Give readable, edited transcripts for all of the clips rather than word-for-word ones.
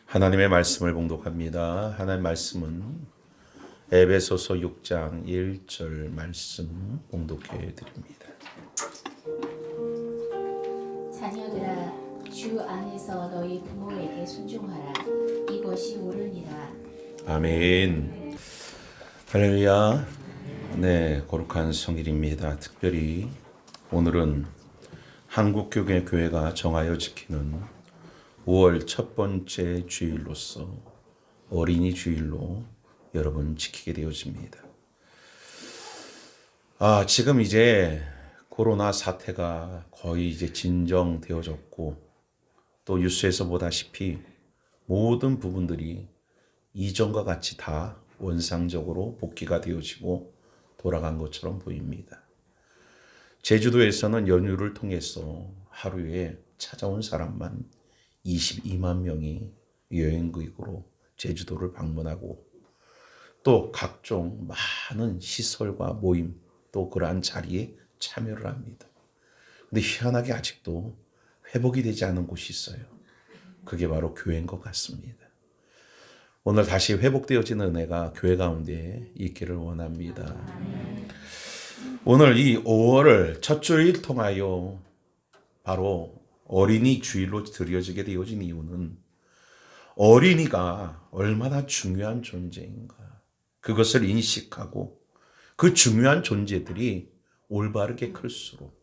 하나님의 말씀을 봉독합니다. 하나님의 말씀은 에베소서 6장 1절 말씀 봉독해 드립니다. 자녀들아, 주 안에서 너희 부모에게 순종하라. 이것이 옳으니라. 아멘. 할렐루야. 네, 거룩한 성일입니다. 특별히 오늘은 한국교회가 정하여 지키는 5월 첫 번째 주일로서 어린이 주일로 여러분 지키게 되어집니다. 지금 이제 코로나 사태가 거의 이제 진정되어졌고 또 뉴스에서 보다시피 모든 부분들이 이전과 같이 다 원상적으로 복귀가 되어지고 돌아간 것처럼 보입니다. 제주도에서는 연휴를 통해서 하루에 찾아온 사람만 22만 명이 여행객으로 제주도를 방문하고 또 각종 많은 시설과 모임 또 그러한 자리에 참여를 합니다. 근데 희한하게 아직도 회복이 되지 않은 곳이 있어요. 그게 바로 교회인 것 같습니다. 오늘 다시 회복되어지는 은혜가 교회 가운데 있기를 원합니다. 오늘 이 5월을 첫 주일 통하여 바로 어린이 주일로 드려지게 되어진 이유는 어린이가 얼마나 중요한 존재인가 그것을 인식하고 그 중요한 존재들이 올바르게 클수록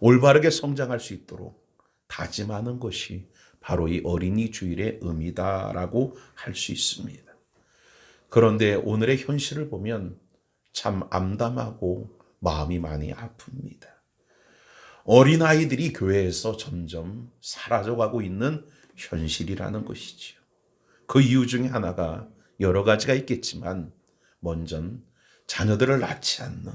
올바르게 성장할 수 있도록 다짐하는 것이 바로 이 어린이 주일의 의미다라고 할 수 있습니다. 그런데 오늘의 현실을 보면 참 암담하고 마음이 많이 아픕니다. 어린아이들이 교회에서 점점 사라져가고 있는 현실이라는 것이지요. 그 이유 중에 하나가 여러 가지가 있겠지만 먼저는 자녀들을 낳지 않는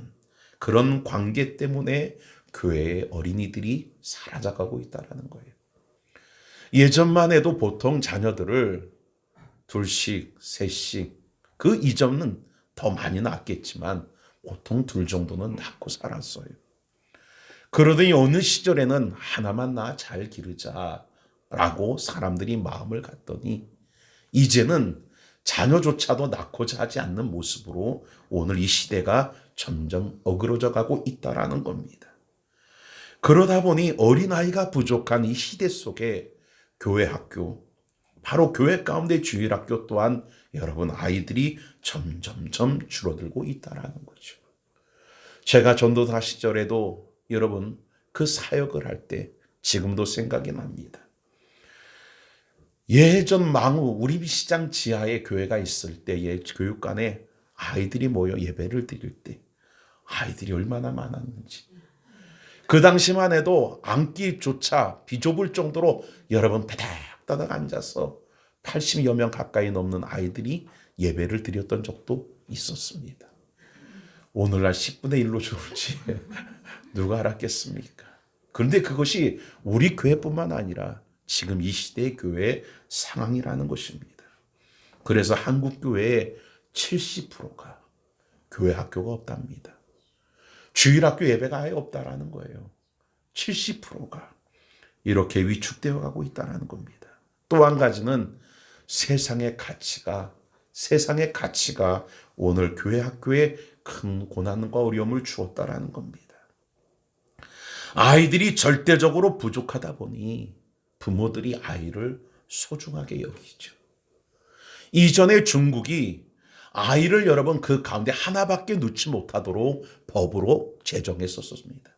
그런 관계 때문에 교회의 어린이들이 사라져가고 있다는 거예요. 예전만 해도 보통 자녀들을 둘씩, 셋씩, 그 이전은 더 많이 낳았겠지만 보통 둘 정도는 낳고 살았어요. 그러더니 어느 시절에는 하나만 낳아 잘 기르자라고 사람들이 마음을 갖더니 이제는 자녀조차도 낳고자 하지 않는 모습으로 오늘 이 시대가 점점 어그러져 가고 있다라는 겁니다. 그러다 보니 어린아이가 부족한 이 시대 속에 교회 학교, 바로 교회 가운데 주일학교 또한 여러분 아이들이 점점점 줄어들고 있다라는 거죠. 제가 전도사 시절에도 여러분 그 사역을 할 때 지금도 생각이 납니다. 예전 망우 우리 시장 지하에 교회가 있을 때의 교육관에 아이들이 모여 예배를 드릴 때 아이들이 얼마나 많았는지 그 당시만 해도 앉기조차 비좁을 정도로 여러분 바닥바닥 앉아서 80여 명 가까이 넘는 아이들이 예배를 드렸던 적도 있었습니다. 오늘날 10분의 1로 줄지 누가 알았겠습니까? 그런데 그것이 우리 교회뿐만 아니라 지금 이 시대의 교회의 상황이라는 것입니다. 그래서 한국 교회의 70%가 교회 학교가 없답니다. 주일학교 예배가 아예 없다라는 거예요. 70%가 이렇게 위축되어 가고 있다는 겁니다. 또 한 가지는 세상의 가치가 오늘 교회 학교에 큰 고난과 어려움을 주었다라는 겁니다. 아이들이 절대적으로 부족하다 보니 부모들이 아이를 소중하게 여기죠. 이전에 중국이 아이를 여러분 그 가운데 하나밖에 놓지 못하도록 법으로 제정했었습니다.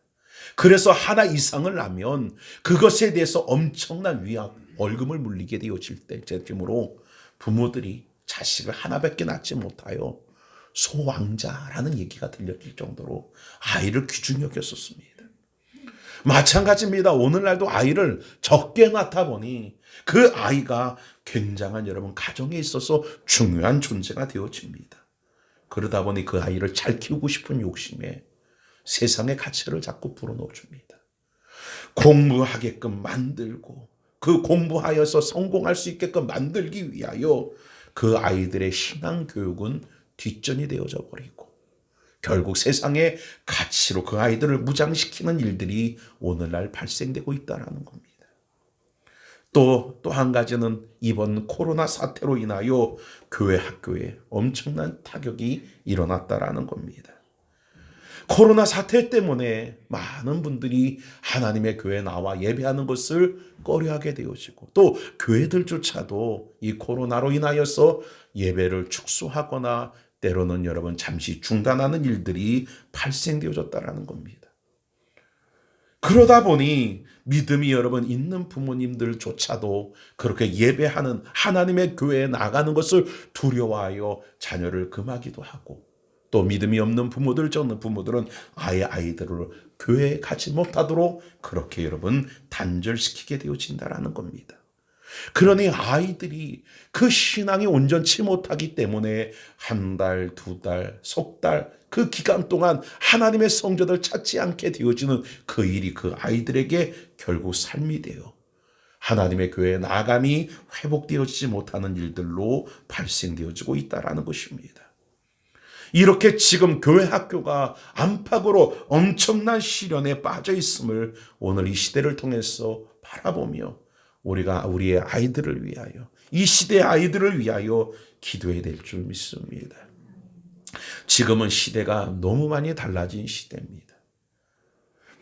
그래서 하나 이상을 낳으면 그것에 대해서 엄청난 벌금을 물리게 되어질 때쯤으로 부모들이 자식을 하나밖에 낳지 못하여 소왕자라는 얘기가 들려질 정도로 아이를 귀중히 여겼었습니다. 마찬가지입니다. 오늘날도 아이를 적게 낳다 보니 그 아이가 굉장한 여러분 가정에 있어서 중요한 존재가 되어집니다. 그러다 보니 그 아이를 잘 키우고 싶은 욕심에 세상의 가치를 자꾸 불어넣어줍니다. 공부하게끔 만들고 그 공부하여서 성공할 수 있게끔 만들기 위하여 그 아이들의 신앙 교육은 뒷전이 되어져 버리고 결국 세상의 가치로 그 아이들을 무장시키는 일들이 오늘날 발생되고 있다는 겁니다. 또 한 가지는 이번 코로나 사태로 인하여 교회 학교에 엄청난 타격이 일어났다라는 겁니다. 코로나 사태 때문에 많은 분들이 하나님의 교회에 나와 예배하는 것을 꺼려하게 되어지고, 또 교회들조차도 이 코로나로 인하여서 예배를 축소하거나 때로는 여러분 잠시 중단하는 일들이 발생되어졌다라는 겁니다. 그러다 보니 믿음이 여러분 있는 부모님들조차도 그렇게 예배하는 하나님의 교회에 나가는 것을 두려워하여 자녀를 금하기도 하고, 또 믿음이 없는 부모들, 저는 부모들은 아예 아이들을 교회에 가지 못하도록 그렇게 여러분 단절시키게 되어진다라는 겁니다. 그러니 아이들이 그 신앙이 온전치 못하기 때문에 한 달, 두 달, 석 달, 그 기간 동안 하나님의 성전을 찾지 않게 되어지는 그 일이 그 아이들에게 결국 삶이 되어 하나님의 교회에 나감이 회복되어지지 못하는 일들로 발생되어지고 있다는 것입니다. 이렇게 지금 교회 학교가 안팎으로 엄청난 시련에 빠져 있음을 오늘 이 시대를 통해서 바라보며 우리가 우리의 아이들을 위하여, 이 시대의 아이들을 위하여 기도해야 될 줄 믿습니다. 지금은 시대가 너무 많이 달라진 시대입니다.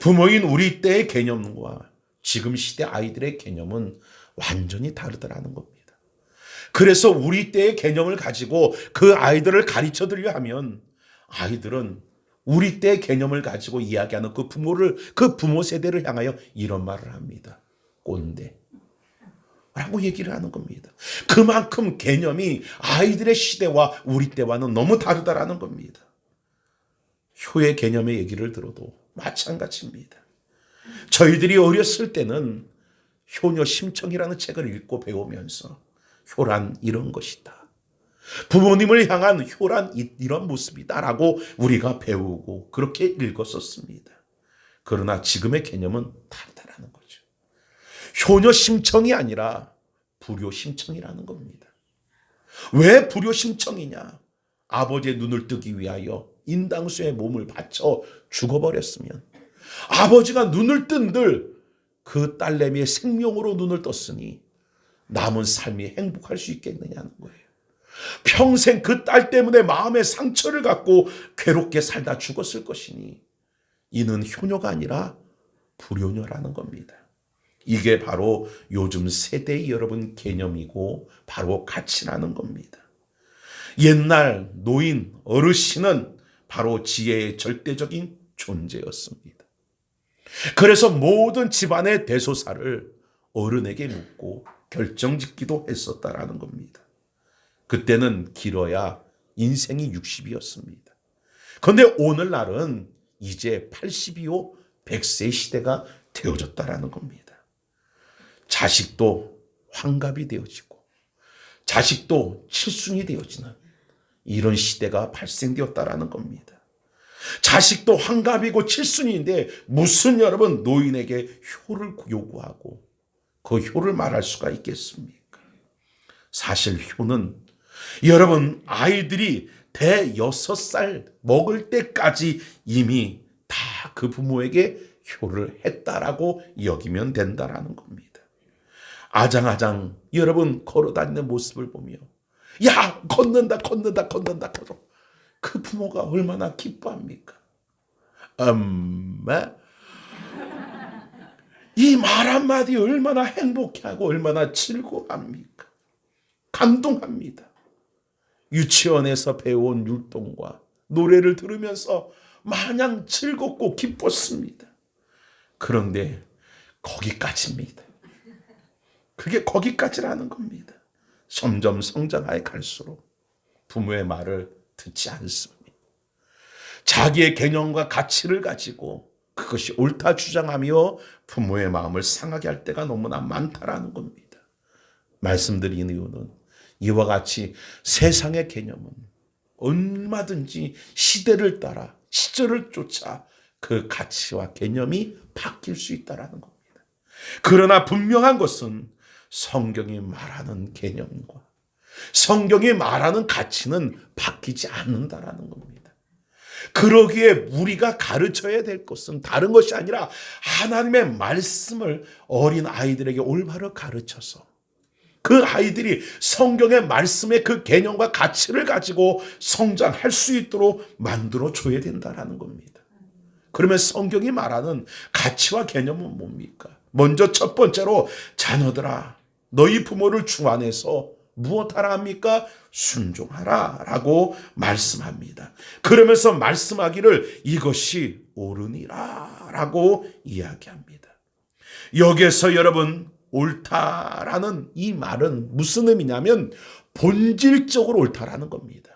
부모인 우리 때의 개념과 지금 시대 아이들의 개념은 완전히 다르더라는 겁니다. 그래서 우리 때의 개념을 가지고 그 아이들을 가르쳐드려 하면 아이들은 우리 때의 개념을 가지고 이야기하는 그 부모 세대를 향하여 이런 말을 합니다. 꼰대 라고 얘기를 하는 겁니다. 그만큼 개념이 아이들의 시대와 우리 때와는 너무 다르다라는 겁니다. 효의 개념의 얘기를 들어도 마찬가지입니다. 저희들이 어렸을 때는 효녀 심청이라는 책을 읽고 배우면서 효란 이런 것이다, 부모님을 향한 효란 이런 모습이다라고 우리가 배우고 그렇게 읽었었습니다. 그러나 지금의 개념은 다르다라는 거죠. 효녀 심청이 아니라 불효 심청이라는 겁니다. 왜 불효 심청이냐? 아버지의 눈을 뜨기 위하여 인당수의 몸을 바쳐 죽어버렸으면 아버지가 눈을 뜬들 그 딸내미의 생명으로 눈을 떴으니 남은 삶이 행복할 수 있겠느냐는 거예요. 평생 그 딸 때문에 마음의 상처를 갖고 괴롭게 살다 죽었을 것이니 이는 효녀가 아니라 불효녀라는 겁니다. 이게 바로 요즘 세대의 여러분 개념이고 바로 가치라는 겁니다. 옛날 노인, 어르신은 바로 지혜의 절대적인 존재였습니다. 그래서 모든 집안의 대소사를 어른에게 묻고 결정짓기도 했었다라는 겁니다. 그때는 길어야 인생이 60이었습니다. 그런데 오늘날은 이제 80이요 100세 시대가 되어졌다라는 겁니다. 자식도 환갑이 되어지고 자식도 칠순이 되어지는 이런 시대가 발생되었다라는 겁니다. 자식도 환갑이고 칠순인데 무슨 여러분 노인에게 효를 요구하고 그 효를 말할 수가 있겠습니까? 사실 효는 여러분 아이들이 대 6살 먹을 때까지 이미 다 그 부모에게 효를 했다라고 여기면 된다라는 겁니다. 아장아장 여러분 걸어다니는 모습을 보며 야 걷는다 걸어. 그 부모가 얼마나 기뻐합니까? 엄마 이 말 한마디 얼마나 행복해하고 얼마나 즐거워합니까? 감동합니다. 유치원에서 배운 율동과 노래를 들으면서 마냥 즐겁고 기뻤습니다. 그런데 거기까지입니다. 그게 거기까지라는 겁니다. 점점 성장하여 갈수록 부모의 말을 듣지 않습니다. 자기의 개념과 가치를 가지고 그것이 옳다 주장하며 부모의 마음을 상하게 할 때가 너무나 많다라는 겁니다. 말씀드린 이유는 이와 같이 세상의 개념은 얼마든지 시대를 따라 시절을 쫓아 그 가치와 개념이 바뀔 수 있다는 겁니다. 그러나 분명한 것은 성경이 말하는 개념과 성경이 말하는 가치는 바뀌지 않는다라는 겁니다. 그러기에 우리가 가르쳐야 될 것은 다른 것이 아니라 하나님의 말씀을 어린 아이들에게 올바로 가르쳐서 그 아이들이 성경의 말씀의 그 개념과 가치를 가지고 성장할 수 있도록 만들어 줘야 된다는 겁니다. 그러면 성경이 말하는 가치와 개념은 뭡니까? 먼저 첫 번째로 자녀들아 너희 부모를 주 안에서 무엇하라 합니까? 순종하라 라고 말씀합니다. 그러면서 말씀하기를 이것이 옳으니라 라고 이야기합니다. 여기에서 여러분 옳다라는 이 말은 무슨 의미냐면 본질적으로 옳다라는 겁니다.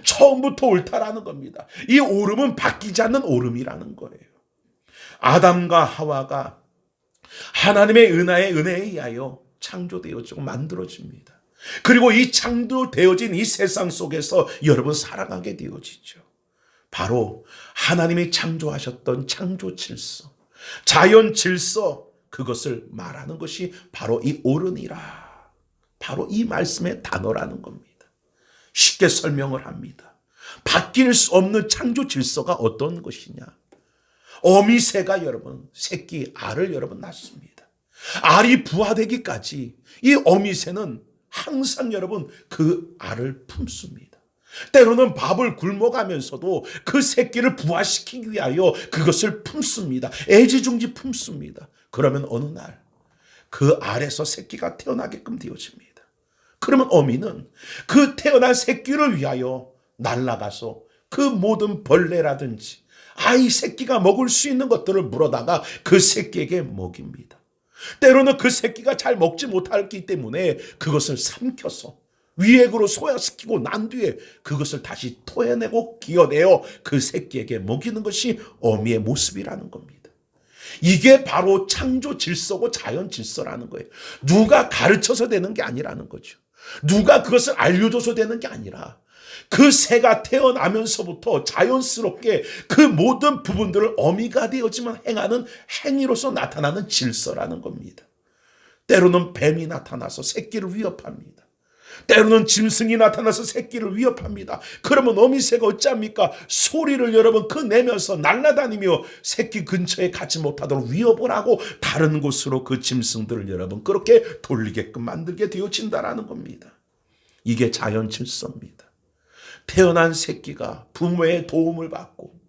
처음부터 옳다라는 겁니다. 이 옳음은 바뀌지 않는 옳음이라는 거예요. 아담과 하와가 하나님의 은혜에 의하여 창조되어지고 만들어집니다. 그리고 이 창조되어진 이 세상 속에서 여러분 살아가게 되어지죠. 바로 하나님이 창조하셨던 창조 질서, 자연 질서, 그것을 말하는 것이 바로 이 옳으니라. 바로 이 말씀의 단어라는 겁니다. 쉽게 설명을 합니다. 바뀔 수 없는 창조 질서가 어떤 것이냐. 어미새가 여러분 새끼 알을 여러분 낳습니다. 알이 부화되기까지 이 어미새는 항상 여러분 그 알을 품습니다. 때로는 밥을 굶어가면서도 그 새끼를 부화시키기 위하여 그것을 품습니다. 애지중지 품습니다. 그러면 어느 날 그 알에서 새끼가 태어나게끔 되어집니다. 그러면 어미는 그 태어난 새끼를 위하여 날아가서 그 모든 벌레라든지 아이 새끼가 먹을 수 있는 것들을 물어다가 그 새끼에게 먹입니다. 때로는 그 새끼가 잘 먹지 못하기 때문에 그것을 삼켜서 위액으로 소화시키고 난 뒤에 그것을 다시 토해내고 기어내어 그 새끼에게 먹이는 것이 어미의 모습이라는 겁니다. 이게 바로 창조 질서고 자연 질서라는 거예요. 누가 가르쳐서 되는 게 아니라는 거죠. 누가 그것을 알려줘서 되는 게 아니라 그 새가 태어나면서부터 자연스럽게 그 모든 부분들을 어미가 되어지만 행하는 행위로서 나타나는 질서라는 겁니다. 때로는 뱀이 나타나서 새끼를 위협합니다. 때로는 짐승이 나타나서 새끼를 위협합니다. 그러면 어미새가 어찌합니까? 소리를 여러분 내면서 날아다니며 새끼 근처에 가지 못하도록 위협을 하고 다른 곳으로 그 짐승들을 여러분 그렇게 돌리게끔 만들게 되어진다라는 겁니다. 이게 자연 질서입니다. 태어난 새끼가 부모의 도움을 받고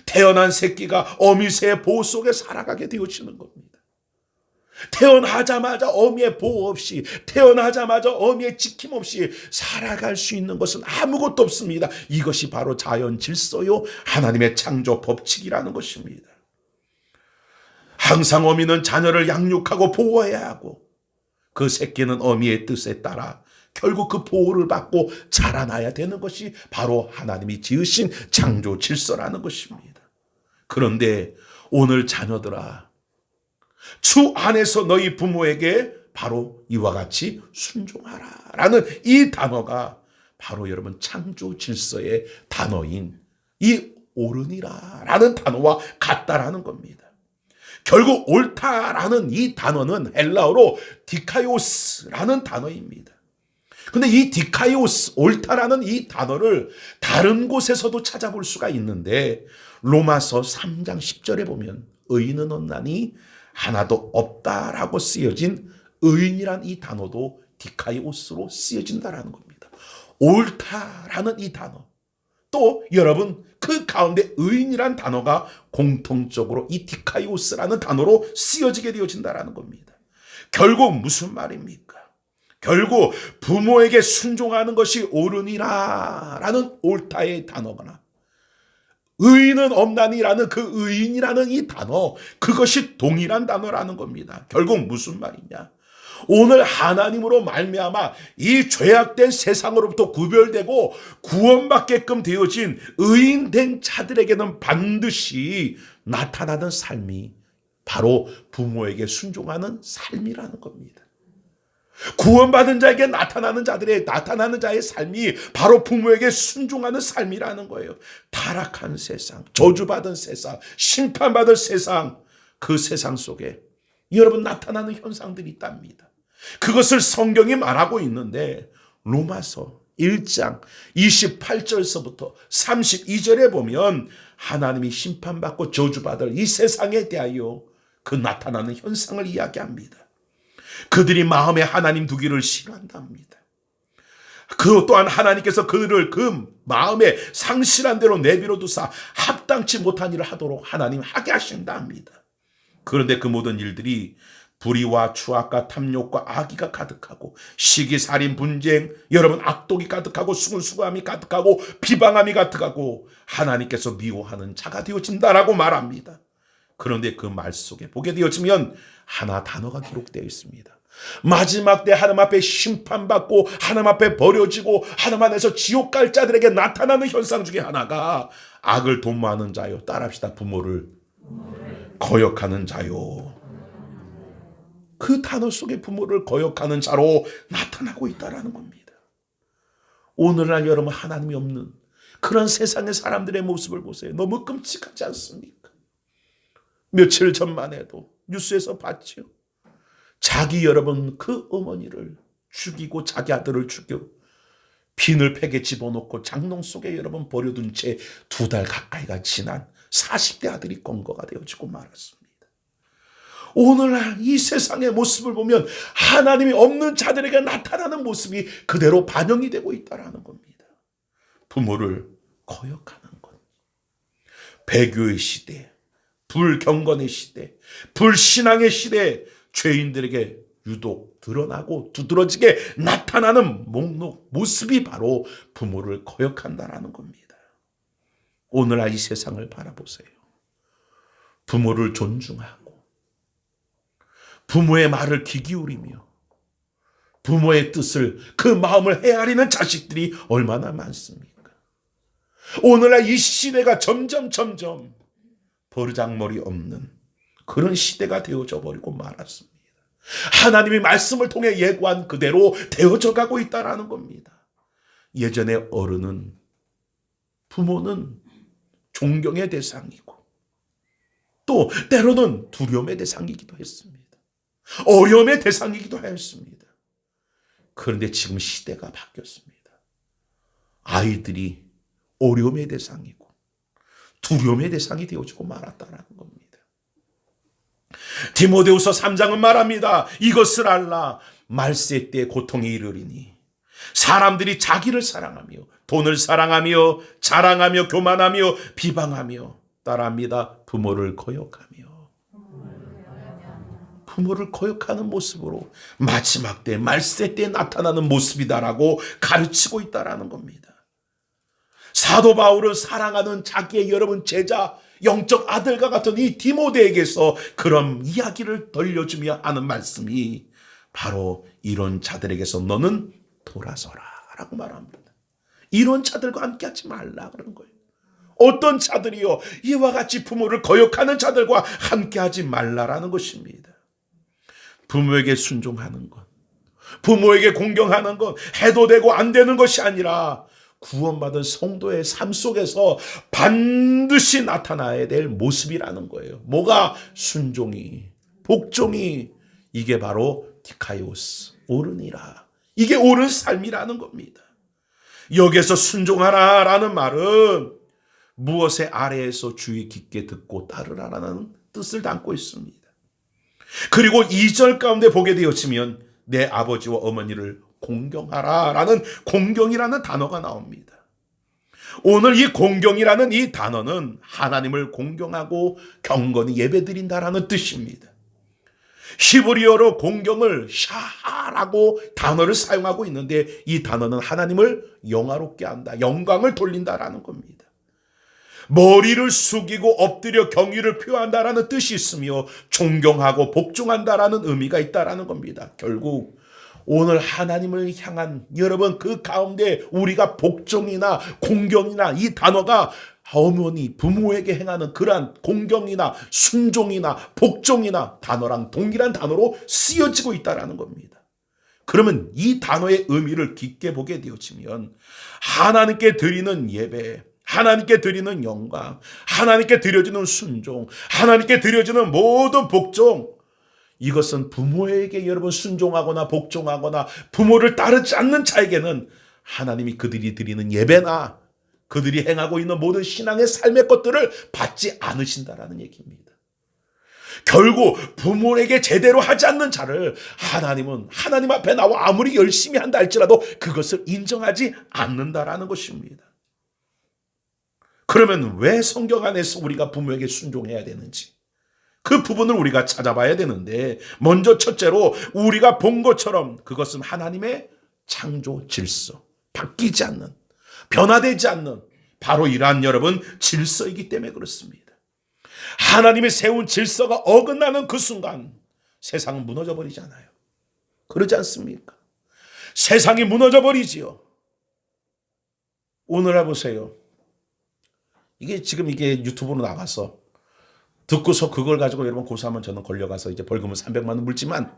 태어난 새끼가 어미새의 보호 속에 살아가게 되어지는 겁니다. 태어나자마자 어미의 보호 없이 태어나자마자 어미의 지킴 없이 살아갈 수 있는 것은 아무것도 없습니다. 이것이 바로 자연 질서요 하나님의 창조 법칙이라는 것입니다. 항상 어미는 자녀를 양육하고 보호해야 하고 그 새끼는 어미의 뜻에 따라 결국 그 보호를 받고 자라나야 되는 것이 바로 하나님이 지으신 창조 질서라는 것입니다. 그런데 오늘 자녀들아 주 안에서 너희 부모에게 바로 이와 같이 순종하라 라는 이 단어가 바로 여러분 창조 질서의 단어인 이 옳으니라 라는 단어와 같다라는 겁니다. 결국 옳다라는 이 단어는 헬라어로 디카이오스라는 단어입니다. 근데 이 디카이오스, 옳다라는 이 단어를 다른 곳에서도 찾아볼 수가 있는데 로마서 3장 10절에 보면 의인은 없나니 하나도 없다라고 쓰여진 의인이란 이 단어도 디카이오스로 쓰여진다라는 겁니다. 옳다라는 이 단어. 또 여러분 그 가운데 의인이란 단어가 공통적으로 이 디카이오스라는 단어로 쓰여지게 되어진다라는 겁니다. 결국 무슨 말입니까? 결국 부모에게 순종하는 것이 옳으니라라는 옳다의 단어거나 의인은 없나니라는 그 의인이라는 이 단어, 그것이 동일한 단어라는 겁니다. 결국 무슨 말이냐? 오늘 하나님으로 말미암아 이 죄악된 세상으로부터 구별되고 구원받게끔 되어진 의인된 자들에게는 반드시 나타나는 삶이 바로 부모에게 순종하는 삶이라는 겁니다. 구원받은 자에게 나타나는 자의 삶이 바로 부모에게 순종하는 삶이라는 거예요. 타락한 세상, 저주받은 세상, 심판받을 세상, 그 세상 속에 여러분 나타나는 현상들이 있답니다. 그것을 성경이 말하고 있는데 로마서 1장 28절서부터 32절에 보면 하나님이 심판받고 저주받을 이 세상에 대하여 그 나타나는 현상을 이야기합니다. 그들이 마음에 하나님 두기를 싫어한답니다. 그 또한 하나님께서 그들을 그 마음에 상실한 대로 내버려 두사 합당치 못한 일을 하도록 하나님 하게 하신답니다. 그런데 그 모든 일들이 불의와 추악과 탐욕과 악의가 가득하고 시기 살인 분쟁 여러분 악독이 가득하고 수군수고함이 가득하고 비방함이 가득하고 하나님께서 미워하는 자가 되어진다라고 말합니다. 그런데 그 말 속에 보게 되어지면 하나 단어가 기록되어 있습니다. 마지막 때 하나님 앞에 심판받고 하나님 앞에 버려지고 하나님 안에서 지옥 갈 자들에게 나타나는 현상 중에 하나가 악을 도모하는 자요, 따라합시다, 부모를 거역하는 자요. 그 단어 속에 부모를 거역하는 자로 나타나고 있다는 겁니다. 오늘날 여러분 하나님이 없는 그런 세상의 사람들의 모습을 보세요. 너무 끔찍하지 않습니까? 며칠 전만 해도 뉴스에서 봤죠. 자기 여러분 그 어머니를 죽이고 자기 아들을 죽여 비늘팩에 집어넣고 장롱 속에 여러분 버려둔 채 2달 가까이가 지난 40대 아들이 검거가 되어지고 말았습니다. 오늘날 이 세상의 모습을 보면 하나님이 없는 자들에게 나타나는 모습이 그대로 반영이 되고 있다는 겁니다. 부모를 거역하는 것. 배교의 시대, 불경건의 시대, 불신앙의 시대, 죄인들에게 유독 드러나고 두드러지게 나타나는 모습이 바로 부모를 거역한다라는 겁니다. 오늘날 이 세상을 바라보세요. 부모를 존중하고 부모의 말을 귀 기울이며 부모의 뜻을 그 마음을 헤아리는 자식들이 얼마나 많습니까? 오늘날 이 시대가 점점 버르장머리 없는 그런 시대가 되어져 버리고 말았습니다. 하나님이 말씀을 통해 예고한 그대로 되어져 가고 있다는 겁니다. 예전에 어른은 부모는 존경의 대상이고 또 때로는 두려움의 대상이기도 했습니다. 어려움의 대상이기도 하였습니다. 그런데 지금 시대가 바뀌었습니다. 아이들이 어려움의 대상이고 두려움의 대상이 되어지고 말았다는 겁니다. 디모데후서 3장은 말합니다. 이것을 알라. 말세 때 고통이 이르리니 사람들이 자기를 사랑하며 돈을 사랑하며 자랑하며 교만하며 비방하며 따라합니다. 부모를 거역하며 부모를 거역하는 모습으로 마지막 때 말세 때 나타나는 모습이다라고 가르치고 있다라는 겁니다. 사도 바울은 사랑하는 자기의 여러분 제자 영적 아들과 같은 이 디모데에게서 그런 이야기를 들려주며 하는 말씀이 바로 이런 자들에게서 너는 돌아서라 라고 말합니다. 이런 자들과 함께 하지 말라 그런 거예요. 어떤 자들이요? 이와 같이 부모를 거역하는 자들과 함께 하지 말라라는 것입니다. 부모에게 순종하는 것, 부모에게 공경하는 것 해도 되고 안 되는 것이 아니라 구원받은 성도의 삶 속에서 반드시 나타나야 될 모습이라는 거예요. 뭐가? 순종이, 복종이, 이게 바로 디카이오스, 옳으니라. 이게 옳은 삶이라는 겁니다. 여기에서 순종하라라는 말은 무엇의 아래에서 주의 깊게 듣고 따르라라는 뜻을 담고 있습니다. 그리고 2절 가운데 보게 되어지면 내 아버지와 어머니를 공경하라라는 공경이라는 단어가 나옵니다. 오늘 이 공경이라는 이 단어는 하나님을 공경하고 경건히 예배드린다라는 뜻입니다. 히브리어로 공경을 샤라고 단어를 사용하고 있는데 이 단어는 하나님을 영화롭게 한다, 영광을 돌린다라는 겁니다. 머리를 숙이고 엎드려 경의를 표한다라는 뜻이 있으며 존경하고 복종한다라는 의미가 있다라는 겁니다. 결국 오늘 하나님을 향한 여러분 그 가운데 우리가 복종이나 공경이나 이 단어가 어머니 부모에게 행하는 그러한 공경이나 순종이나 복종이나 단어랑 동일한 단어로 쓰여지고 있다라는 겁니다. 그러면 이 단어의 의미를 깊게 보게 되어지면 하나님께 드리는 예배, 하나님께 드리는 영광, 하나님께 드려지는 순종, 하나님께 드려지는 모든 복종, 이것은 부모에게 여러분 순종하거나 복종하거나 부모를 따르지 않는 자에게는 하나님이 그들이 드리는 예배나 그들이 행하고 있는 모든 신앙의 삶의 것들을 받지 않으신다라는 얘기입니다. 결국 부모에게 제대로 하지 않는 자를 하나님은 하나님 앞에 나와 아무리 열심히 한다 할지라도 그것을 인정하지 않는다라는 것입니다. 그러면 왜 성경 안에서 우리가 부모에게 순종해야 되는지 그 부분을 우리가 찾아봐야 되는데, 먼저 첫째로 우리가 본 것처럼 그것은 하나님의 창조 질서, 바뀌지 않는, 변화되지 않는 바로 이러한 여러분 질서이기 때문에 그렇습니다. 하나님이 세운 질서가 어긋나는 그 순간 세상은 무너져 버리잖아요. 그러지 않습니까? 세상이 무너져 버리지요. 오늘 해보세요. 지금 이게 유튜브로 나가서 듣고서 그걸 가지고 여러분 고소하면 저는 걸려가서 이제 벌금은 300만 원 물지만,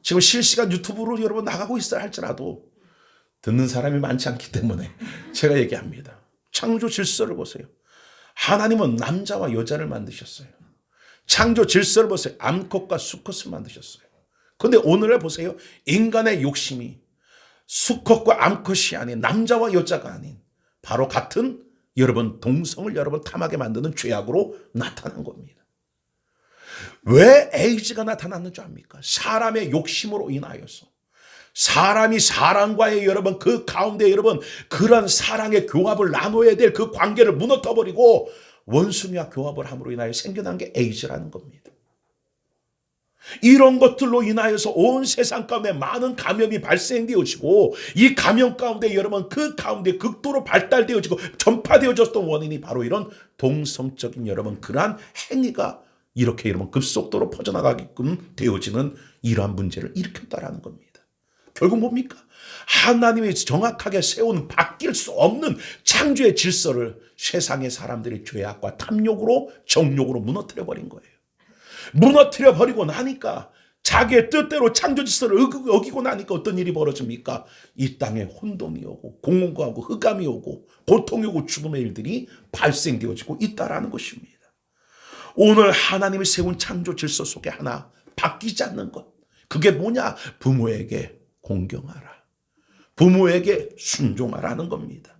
지금 실시간 유튜브로 여러분 나가고 있어야 할지라도 듣는 사람이 많지 않기 때문에 제가 얘기합니다. 창조 질서를 보세요. 하나님은 남자와 여자를 만드셨어요. 창조 질서를 보세요. 암컷과 수컷을 만드셨어요. 그런데 오늘에 보세요. 인간의 욕심이 수컷과 암컷이 아닌, 남자와 여자가 아닌 바로 같은 여러분 동성을 여러분 탐하게 만드는 죄악으로 나타난 겁니다. 왜 에이즈가 나타났는 줄 압니까? 사람의 욕심으로 인하여서, 사람이 사람과의 여러분 그 가운데 여러분 그런 사랑의 교합을 나눠야 될 그 관계를 무너뜨려버리고 원수미와 교합을 함으로 인하여 생겨난 게 에이즈라는 겁니다. 이런 것들로 인하여서 온 세상 가운데 많은 감염이 발생되어지고, 이 감염 가운데 여러분 그 가운데 극도로 발달되어지고 전파되어졌던 원인이 바로 이런 동성적인 여러분 그러한 행위가 이렇게 여러분 급속도로 퍼져나가게끔 되어지는 이러한 문제를 일으켰다라는 겁니다. 결국 뭡니까? 하나님이 정확하게 세운 바뀔 수 없는 창조의 질서를 세상의 사람들의 죄악과 탐욕으로 정욕으로 무너뜨려 버린 거예요. 무너뜨려 버리고 나니까, 자기의 뜻대로 창조 질서를 어기고 나니까 어떤 일이 벌어집니까? 이 땅에 혼돈이 오고 공허하고 흑암이 오고 고통이 오고 죽음의 일들이 발생되어지고 있다라는 것입니다. 오늘 하나님이 세운 창조 질서 속에 하나 바뀌지 않는 것, 그게 뭐냐? 부모에게 공경하라, 부모에게 순종하라는 겁니다.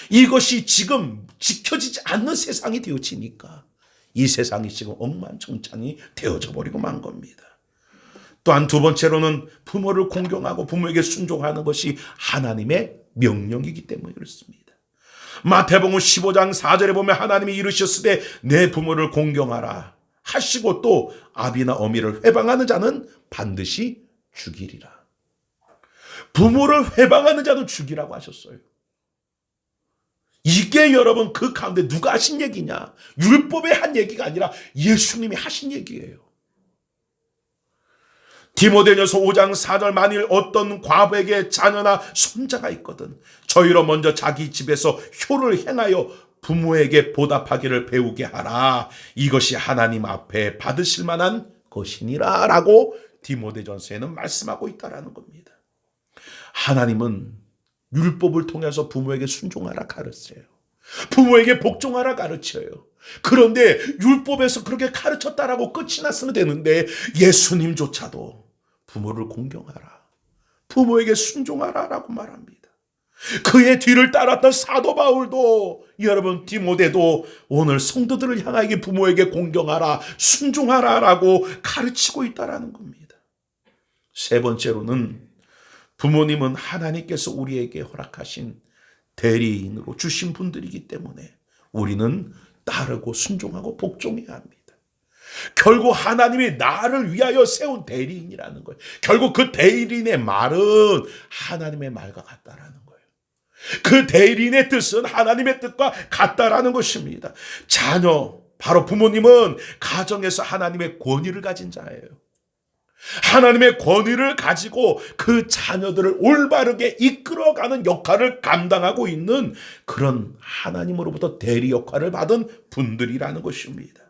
이것이 지금 지켜지지 않는 세상이 되어지니까 이 세상이 지금 엉망진창이 되어져 버리고 만 겁니다. 또한 두 번째로는 부모를 공경하고 부모에게 순종하는 것이 하나님의 명령이기 때문에 그렇습니다. 마태복음 15장 4절에 보면 하나님이 이르셨으되 내 부모를 공경하라 하시고, 또 아비나 어미를 회방하는 자는 반드시 죽이리라. 부모를 회방하는 자는 죽이라고 하셨어요. 이게 여러분 그 가운데 누가 하신 얘기냐? 율법의 한 얘기가 아니라 예수님이 하신 얘기예요. 디모데전서 5장 4절, 만일 어떤 과부에게 자녀나 손자가 있거든 저희로 먼저 자기 집에서 효를 행하여 부모에게 보답하기를 배우게 하라. 이것이 하나님 앞에 받으실 만한 것이니라 라고 디모데전서에는 말씀하고 있다라는 겁니다. 하나님은 율법을 통해서 부모에게 순종하라 가르쳐요. 부모에게 복종하라 가르쳐요. 그런데 율법에서 그렇게 가르쳤다라고 끝이 났으면 되는데, 예수님조차도 부모를 공경하라, 부모에게 순종하라라고 말합니다. 그의 뒤를 따랐던 사도 바울도, 여러분 디모데도 오늘 성도들을 향하여 부모에게 공경하라, 순종하라라고 가르치고 있다라는 겁니다. 세 번째로는 부모님은 하나님께서 우리에게 허락하신 대리인으로 주신 분들이기 때문에 우리는 따르고 순종하고 복종해야 합니다. 결국 하나님이 나를 위하여 세운 대리인이라는 거예요. 결국 그 대리인의 말은 하나님의 말과 같다라는 거예요. 그 대리인의 뜻은 하나님의 뜻과 같다라는 것입니다. 자녀, 바로 부모님은 가정에서 하나님의 권위를 가진 자예요. 하나님의 권위를 가지고 그 자녀들을 올바르게 이끌어가는 역할을 감당하고 있는 그런 하나님으로부터 대리 역할을 받은 분들이라는 것입니다.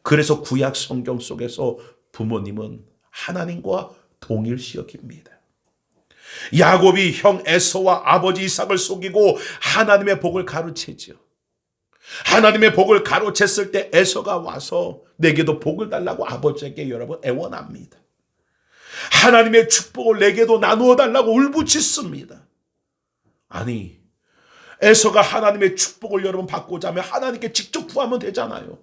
그래서 구약 성경 속에서 부모님은 하나님과 동일시 여깁니다. 야곱이 형 에서와 아버지 이삭을 속이고 하나님의 복을 가로채죠. 하나님의 복을 가로챘을 때 에서가 와서 내게도 복을 달라고 아버지에게 여러분 애원합니다. 하나님의 축복을 내게도 나누어 달라고 울부짖습니다. 아니, 에서가 하나님의 축복을 여러분 받고자 하면 하나님께 직접 구하면 되잖아요.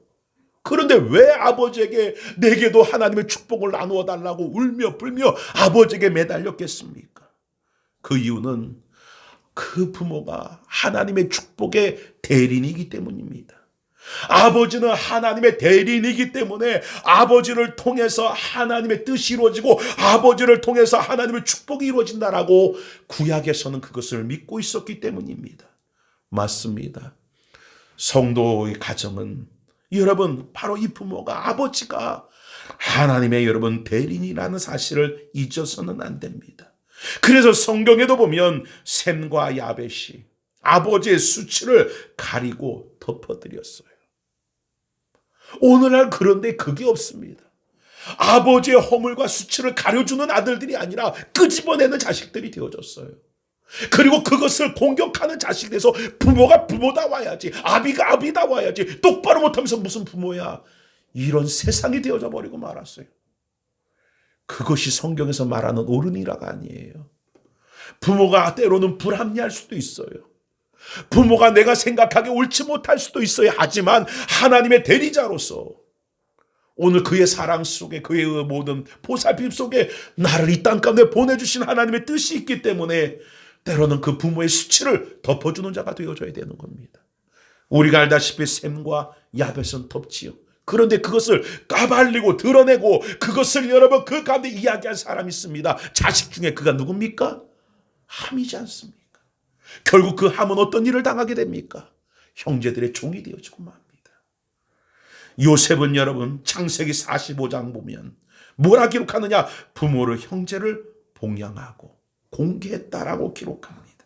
그런데 왜 아버지에게 내게도 하나님의 축복을 나누어 달라고 울며 불며 아버지에게 매달렸겠습니까? 그 이유는 그 부모가 하나님의 축복의 대리인이기 때문입니다. 아버지는 하나님의 대리인이기 때문에 아버지를 통해서 하나님의 뜻이 이루어지고 아버지를 통해서 하나님의 축복이 이루어진다라고 구약에서는 그것을 믿고 있었기 때문입니다. 맞습니다. 성도의 가정은 여러분 바로 이 부모가 아버지가 하나님의 여러분 대리인이라는 사실을 잊어서는 안 됩니다. 그래서 성경에도 보면 셈과 야벳이 아버지의 수치를 가리고 덮어드렸어요. 오늘날 그런데 그게 없습니다. 아버지의 허물과 수치를 가려주는 아들들이 아니라 끄집어내는 자식들이 되어졌어요. 그리고 그것을 공격하는 자식에서 부모가 부모다워야지, 아비가 아비다워야지, 똑바로 못하면서 무슨 부모야, 이런 세상이 되어져 버리고 말았어요. 그것이 성경에서 말하는 옳은이라가 아니에요. 부모가 때로는 불합리할 수도 있어요. 부모가 내가 생각하기에 옳지 못할 수도 있어요. 하지만 하나님의 대리자로서 오늘 그의 사랑 속에, 그의 모든 보살핌 속에 나를 이 땅 가운데 보내주신 하나님의 뜻이 있기 때문에 때로는 그 부모의 수치를 덮어주는 자가 되어줘야 되는 겁니다. 우리가 알다시피 셈과 야벳은 덮지요. 그런데 그것을 까발리고 드러내고 그것을 여러분 그 가운데 이야기한 사람이 있습니다. 자식 중에 그가 누굽니까? 함이지 않습니까? 결국 그 함은 어떤 일을 당하게 됩니까? 형제들의 종이 되어지고 맙니다. 요셉은 여러분 창세기 45장 보면 뭐라 기록하느냐? 부모를 형제를 봉양하고 공개했다라고 기록합니다.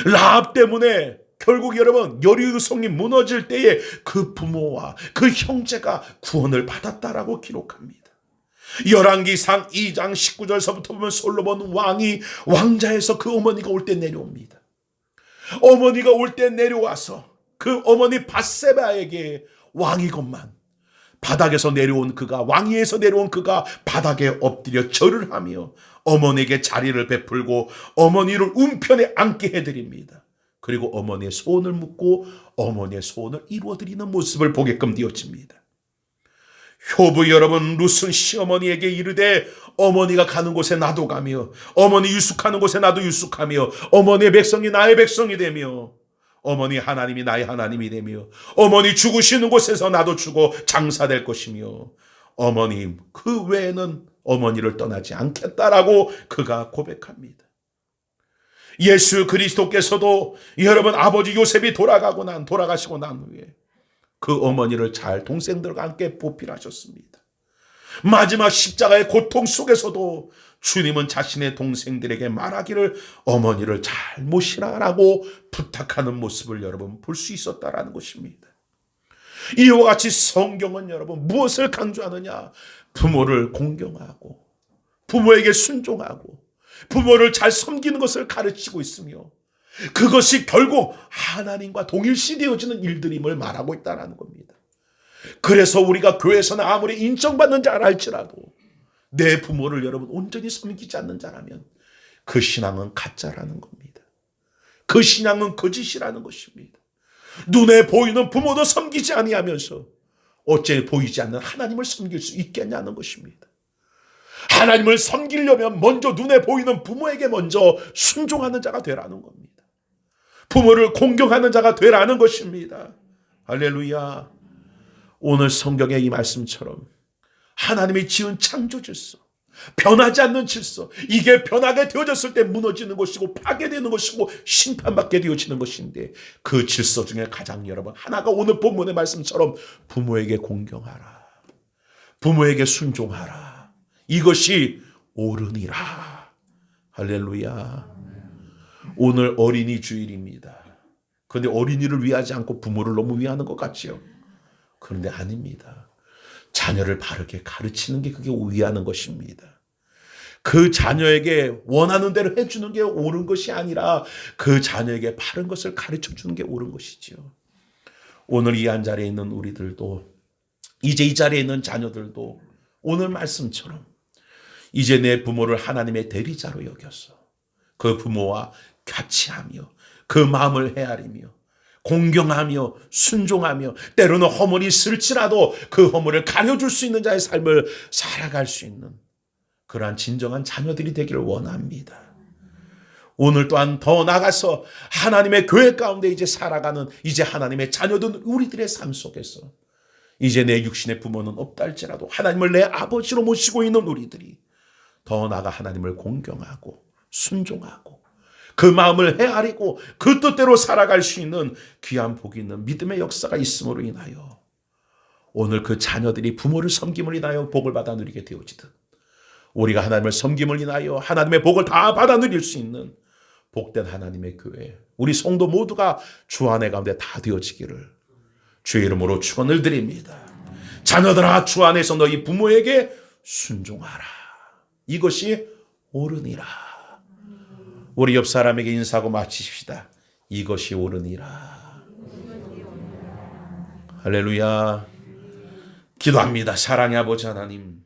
라합 때문에 결국 여러분 여리고 성이 무너질 때에 그 부모와 그 형제가 구원을 받았다라고 기록합니다. 열왕기상 2장 19절서부터 보면 솔로몬 왕이 왕자에서 그 어머니가 올 때 내려옵니다. 어머니가 올 때 내려와서 그 어머니 밧세바에게 왕이건만 바닥에서 내려온 그가, 왕위에서 내려온 그가 바닥에 엎드려 절을 하며 어머니에게 자리를 베풀고 어머니를 움편에 앉게 해드립니다. 그리고 어머니의 소원을 묻고 어머니의 소원을 이루어드리는 모습을 보게끔 되어집니다. 효부 여러분, 룻은 시어머니에게 이르되 어머니가 가는 곳에 나도 가며 어머니 유숙하는 곳에 나도 유숙하며 어머니의 백성이 나의 백성이 되며 어머니 하나님이 나의 하나님이 되며 어머니 죽으시는 곳에서 나도 죽어 장사될 것이며 어머님 그 외에는 어머니를 떠나지 않겠다라고 그가 고백합니다. 예수 그리스도께서도 여러분 아버지 요셉이 돌아가시고 난 후에 그 어머니를 잘 동생들과 함께 보필하셨습니다. 마지막 십자가의 고통 속에서도 주님은 자신의 동생들에게 말하기를 어머니를 잘 모시라라고 부탁하는 모습을 여러분 볼 수 있었다라는 것입니다. 이와 같이 성경은 여러분 무엇을 강조하느냐? 부모를 공경하고 부모에게 순종하고 부모를 잘 섬기는 것을 가르치고 있으며 그것이 결국 하나님과 동일시되어지는 일들임을 말하고 있다는 겁니다. 그래서 우리가 교회에서는 아무리 인정받는 자라 할지라도 내 부모를 여러분 온전히 섬기지 않는 자라면 그 신앙은 가짜라는 겁니다. 그 신앙은 거짓이라는 것입니다. 눈에 보이는 부모도 섬기지 아니하면서 어째 보이지 않는 하나님을 섬길 수 있겠냐는 것입니다. 하나님을 섬기려면 먼저 눈에 보이는 부모에게 먼저 순종하는 자가 되라는 겁니다. 부모를 공경하는 자가 되라는 것입니다. 할렐루야. 오늘 성경의 이 말씀처럼 하나님이 지은 창조 질서, 변하지 않는 질서, 이게 변하게 되어졌을 때 무너지는 것이고 파괴되는 것이고 심판받게 되어지는 것인데 그 질서 중에 가장 여러분 하나가 오늘 본문의 말씀처럼 부모에게 공경하라, 부모에게 순종하라, 이것이 옳으니라. 할렐루야. 오늘 어린이 주일입니다. 그런데 어린이를 위하지 않고 부모를 너무 위하는 것 같지요? 그런데 아닙니다. 자녀를 바르게 가르치는 게 그게 위하는 것입니다. 그 자녀에게 원하는 대로 해주는 게 옳은 것이 아니라 그 자녀에게 바른 것을 가르쳐 주는 게 옳은 것이지요. 오늘 이 한 자리에 있는 우리들도 이제 이 자리에 있는 자녀들도 오늘 말씀처럼 이제 내 부모를 하나님의 대리자로 여겨서 그 부모와 같이 하며 그 마음을 헤아리며 공경하며 순종하며 때로는 허물이 있을지라도 그 허물을 가려줄 수 있는 자의 삶을 살아갈 수 있는 그러한 진정한 자녀들이 되기를 원합니다. 오늘 또한 더 나가서 하나님의 교회 가운데 이제 살아가는 이제 하나님의 자녀들 우리들의 삶 속에서 이제 내 육신의 부모는 없다 할지라도 하나님을 내 아버지로 모시고 있는 우리들이 더 나아가 하나님을 공경하고 순종하고 그 마음을 헤아리고 그 뜻대로 살아갈 수 있는 귀한 복이 있는 믿음의 역사가 있음으로 인하여 오늘 그 자녀들이 부모를 섬김을 인하여 복을 받아 누리게 되어지듯 우리가 하나님을 섬김을 인하여 하나님의 복을 다 받아 누릴 수 있는 복된 하나님의 교회 우리 성도 모두가 주 안에 가운데 다 되어지기를 주의 이름으로 축원을 드립니다. 자녀들아 주 안에서 너희 부모에게 순종하라. 이것이 옳으니라. 우리 옆 사람에게 인사하고 마치십시다. 이것이 옳으니라. 할렐루야. 기도합니다. 사랑의 아버지 하나님,